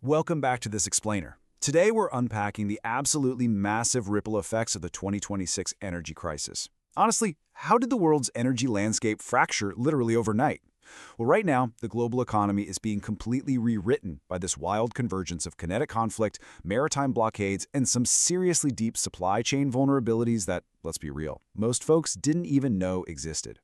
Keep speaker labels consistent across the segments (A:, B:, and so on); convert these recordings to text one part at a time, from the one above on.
A: Welcome back to this explainer. Today we're unpacking the absolutely massive ripple effects of the 2026 energy crisis. Honestly, how did the world's energy landscape fracture literally overnight? Well, right now, the global economy is being completely rewritten by this wild convergence of kinetic conflict, maritime blockades, and some seriously deep supply chain vulnerabilities that, let's be real, most folks didn't even know existed.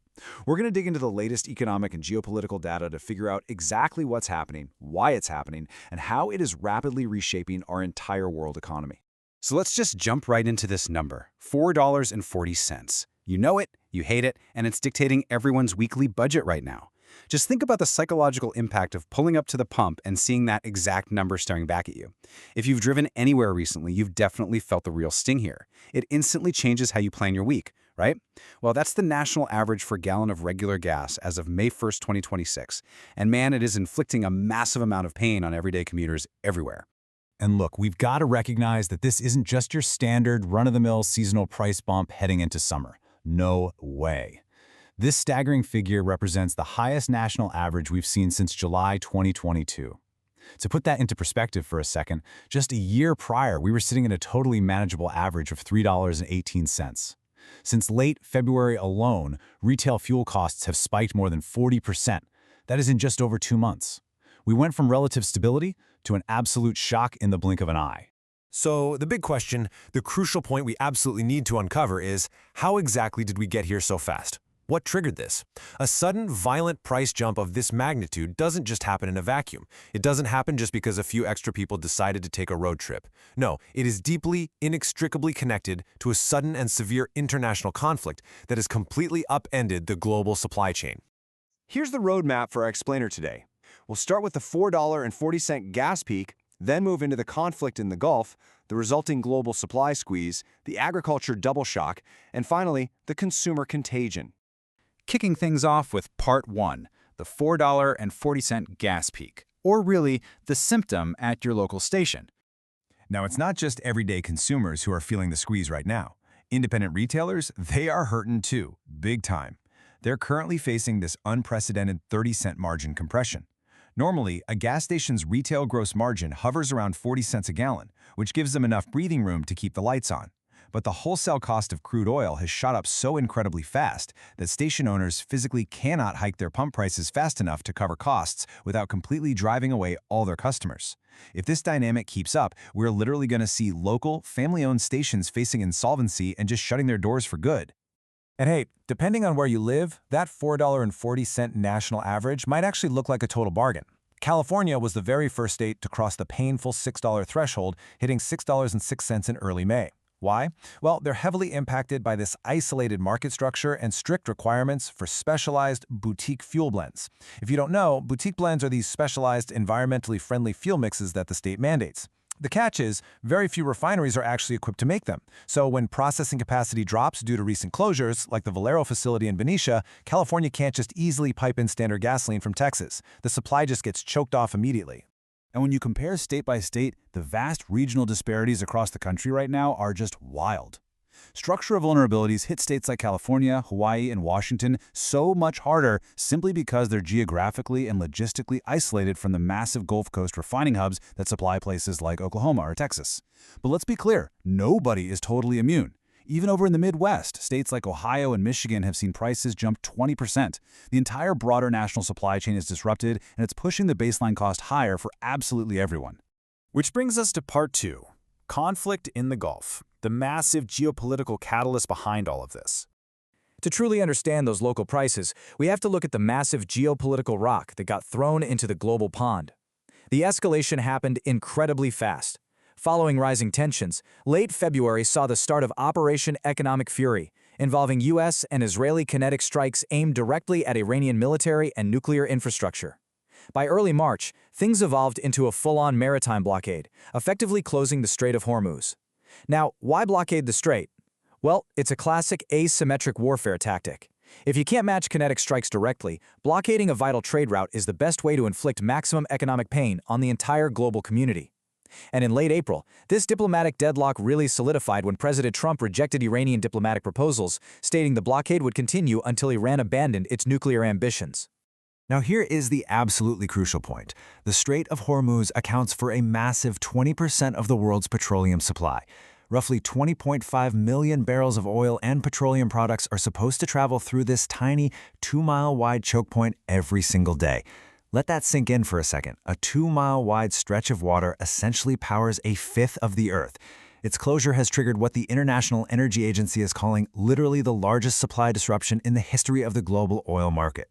A: We're going to dig into the latest economic and geopolitical data to figure out exactly what's happening, why it's happening, and how it is rapidly reshaping our entire world economy.
B: So let's just jump right into this number, $4.40. You know it, you hate it, and it's dictating everyone's weekly budget right now. Just think about the psychological impact of pulling up to the pump and seeing that exact number staring back at you. If you've driven anywhere recently, you've definitely felt the real sting here. It instantly changes how you plan your week, right? Well, that's the national average for a gallon of regular gas as of May 1st, 2026. And man, it is inflicting a massive amount of pain on everyday commuters everywhere.
C: And look, we've got to recognize that this isn't just your standard run-of-the-mill seasonal price bump heading into summer. No way. This staggering figure represents the highest national average we've seen since July 2022. To put that into perspective for a second, just a year prior, we were sitting at a totally manageable average of $3.18. Since late February alone, retail fuel costs have spiked more than 40%. That is in just over 2 months. We went from relative stability to an absolute shock in the blink of an eye.
D: So the big question, the crucial point we absolutely need to uncover is, how exactly did we get here so fast? What triggered this? A sudden, violent price jump of this magnitude doesn't just happen in a vacuum. It doesn't happen just because a few extra people decided to take a road trip. No, it is deeply, inextricably connected to a sudden and severe international conflict that has completely upended the global supply chain.
E: Here's the roadmap for our explainer today. We'll start with the $4.40 gas peak, then move into the conflict in the Gulf, the resulting global supply squeeze, the agriculture double shock, and finally, the consumer contagion.
C: Kicking things off with Part 1, the $4.40 gas peak, or really, the symptom at your local station.
F: Now, it's not just everyday consumers who are feeling the squeeze right now. Independent retailers, they are hurting too, big time. They're currently facing this unprecedented 30-cent margin compression. Normally, a gas station's retail gross margin hovers around 40 cents a gallon, which gives them enough breathing room to keep the lights on. But the wholesale cost of crude oil has shot up so incredibly fast that station owners physically cannot hike their pump prices fast enough to cover costs without completely driving away all their customers. If this dynamic keeps up, we're literally going to see local, family-owned stations facing insolvency and just shutting their doors for good.
G: And hey, depending on where you live, that $4.40 national average might actually look like a total bargain. California was the very first state to cross the painful $6 threshold, hitting $6.06 in early May. Why? Well, they're heavily impacted by this isolated market structure and strict requirements for specialized boutique fuel blends. If you don't know, boutique blends are these specialized, environmentally friendly fuel mixes that the state mandates. The catch is, very few refineries are actually equipped to make them. So when processing capacity drops due to recent closures, like the Valero facility in Benicia, California can't just easily pipe in standard gasoline from Texas. The supply just gets choked off immediately.
C: And when you compare state by state, the vast regional disparities across the country right now are just wild. Structural vulnerabilities hit states like California, Hawaii, and Washington so much harder simply because they're geographically and logistically isolated from the massive Gulf Coast refining hubs that supply places like Oklahoma or Texas. But let's be clear, nobody is totally immune. Even over in the Midwest, states like Ohio and Michigan have seen prices jump 20%. The entire broader national supply chain is disrupted, and it's pushing the baseline cost higher for absolutely everyone.
A: Which brings us to Part 2, conflict in the Gulf, the massive geopolitical catalyst behind all of this.
H: To truly understand those local prices, we have to look at the massive geopolitical rock that got thrown into the global pond. The escalation happened incredibly fast. Following rising tensions, late February saw the start of Operation Economic Fury, involving U.S. and Israeli kinetic strikes aimed directly at Iranian military and nuclear infrastructure. By early March, things evolved into a full-on maritime blockade, effectively closing the Strait of Hormuz. Now, why blockade the strait? Well, it's a classic asymmetric warfare tactic. If you can't match kinetic strikes directly, blockading a vital trade route is the best way to inflict maximum economic pain on the entire global community. And in late April, this diplomatic deadlock really solidified when President Trump rejected Iranian diplomatic proposals, stating the blockade would continue until Iran abandoned its nuclear ambitions.
C: Now here is the absolutely crucial point. The Strait of Hormuz accounts for a massive 20% of the world's petroleum supply. Roughly 20.5 million barrels of oil and petroleum products are supposed to travel through this tiny 2-mile-wide choke point every single day. Let that sink in for a second. A 2-mile-wide stretch of water essentially powers a fifth of the Earth. Its closure has triggered what the International Energy Agency is calling literally the largest supply disruption in the history of the global oil market.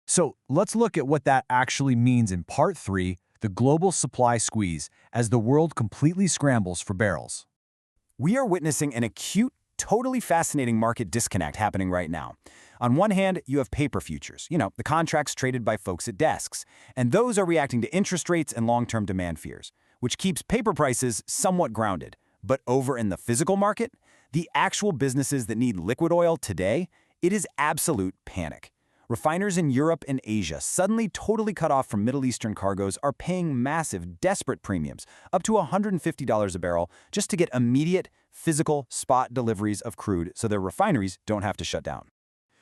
F: So let's look at what that actually means in Part 3, the global supply squeeze, as the world completely scrambles for barrels.
B: We are witnessing an acute, totally fascinating market disconnect happening right now. On one hand, you have paper futures, the contracts traded by folks at desks, and those are reacting to interest rates and long-term demand fears, which keeps paper prices somewhat grounded. But over in the physical market, the actual businesses that need liquid oil today, it is absolute panic. Refiners in Europe and Asia, suddenly totally cut off from Middle Eastern cargoes, are paying massive, desperate premiums, up to $150 a barrel, just to get immediate, physical, spot deliveries of crude so their refineries don't have to shut down.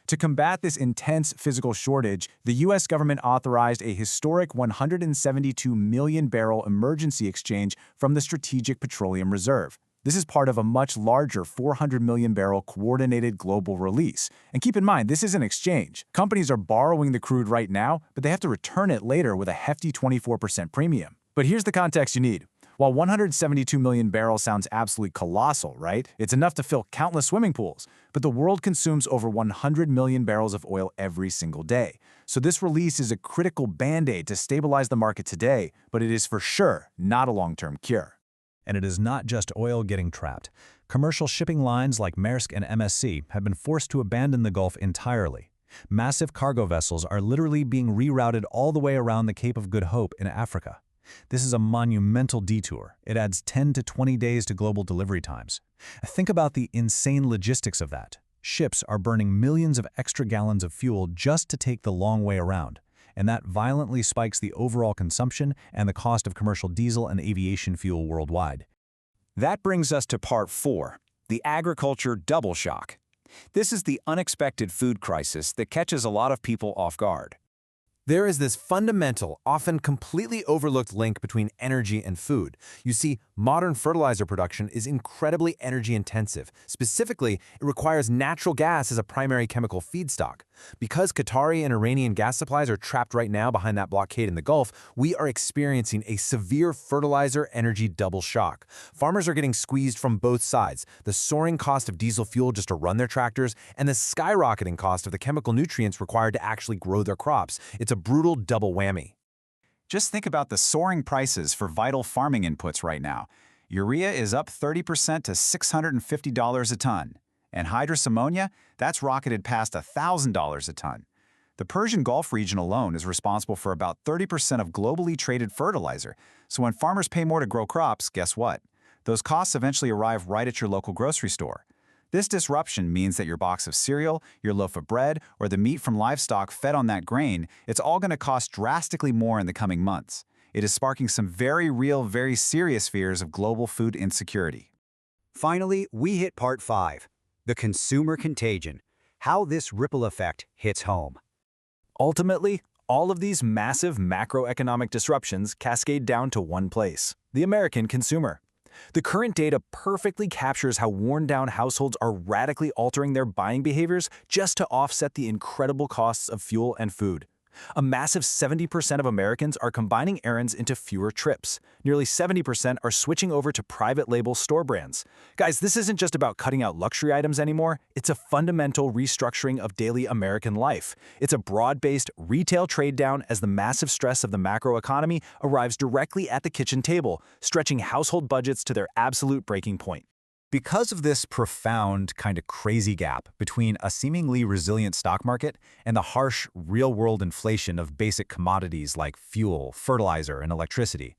G: To combat this intense physical shortage, the U.S. government authorized a historic 172 million barrel emergency exchange from the Strategic Petroleum Reserve. This is part of a much larger 400 million barrel coordinated global release. And keep in mind, this is an exchange. Companies are borrowing the crude right now, but they have to return it later with a hefty 24% premium. But here's the context you need. While 172 million barrels sounds absolutely colossal, right? It's enough to fill countless swimming pools. But the world consumes over 100 million barrels of oil every single day. So this release is a critical band-aid to stabilize the market today, but it is for sure not a long-term cure.
C: And it is not just oil getting trapped. Commercial shipping lines like Maersk and MSC have been forced to abandon the Gulf entirely. Massive cargo vessels are literally being rerouted all the way around the Cape of Good Hope in Africa. This is a monumental detour. It adds 10 to 20 days to global delivery times. Think about the insane logistics of that. Ships are burning millions of extra gallons of fuel just to take the long way around. And that violently spikes the overall consumption and the cost of commercial diesel and aviation fuel worldwide.
B: That brings us to Part 4, the agriculture double shock. This is the unexpected food crisis that catches a lot of people off guard.
D: There is this fundamental, often completely overlooked link between energy and food. You see, modern fertilizer production is incredibly energy-intensive. Specifically, it requires natural gas as a primary chemical feedstock. Because Qatari and Iranian gas supplies are trapped right now behind that blockade in the Gulf, we are experiencing a severe fertilizer energy double shock. Farmers are getting squeezed from both sides, the soaring cost of diesel fuel just to run their tractors, and the skyrocketing cost of the chemical nutrients required to actually grow their crops. It's a brutal double whammy.
C: Just think about the soaring prices for vital farming inputs right now. Urea is up 30% to $650 a ton. And hydrous ammonia, that's rocketed past $1,000 a ton. The Persian Gulf region alone is responsible for about 30% of globally traded fertilizer. So when farmers pay more to grow crops, guess what? Those costs eventually arrive right at your local grocery store. This disruption means that your box of cereal, your loaf of bread, or the meat from livestock fed on that grain, it's all going to cost drastically more in the coming months. It is sparking some very real, very serious fears of global food insecurity.
I: Finally, we hit Part 5, the consumer contagion, how this ripple effect hits home.
H: Ultimately, all of these massive macroeconomic disruptions cascade down to one place: the American consumer. The current data perfectly captures how worn-down households are radically altering their buying behaviors just to offset the incredible costs of fuel and food. A massive 70% of Americans are combining errands into fewer trips. Nearly 70% are switching over to private label store brands. Guys, this isn't just about cutting out luxury items anymore. It's a fundamental restructuring of daily American life. It's a broad-based retail trade down as the massive stress of the macroeconomy arrives directly at the kitchen table, stretching household budgets to their absolute breaking point.
C: Because of this profound, kind of crazy gap between a seemingly resilient stock market and the harsh, real-world inflation of basic commodities like fuel, fertilizer, and electricity,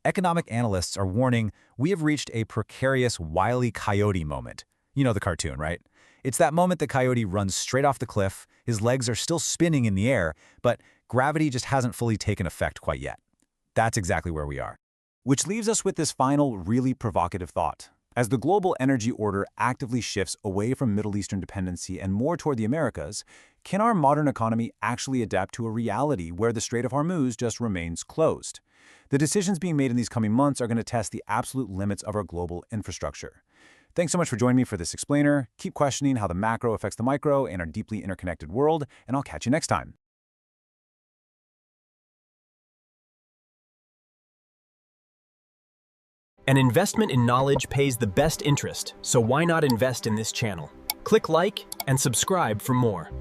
C: economic analysts are warning we have reached a precarious Wile E. Coyote moment. You know the cartoon, right? It's that moment the coyote runs straight off the cliff, his legs are still spinning in the air, but gravity just hasn't fully taken effect quite yet. That's exactly where we are. Which leaves us with this final, really provocative thought. As the global energy order actively shifts away from Middle Eastern dependency and more toward the Americas, can our modern economy actually adapt to a reality where the Strait of Hormuz just remains closed? The decisions being made in these coming months are going to test the absolute limits of our global infrastructure. Thanks so much for joining me for this explainer. Keep questioning how the macro affects the micro in our deeply interconnected world, and I'll catch you next time.
J: An investment in knowledge pays the best interest, so why not invest in this channel? Click like and subscribe for more.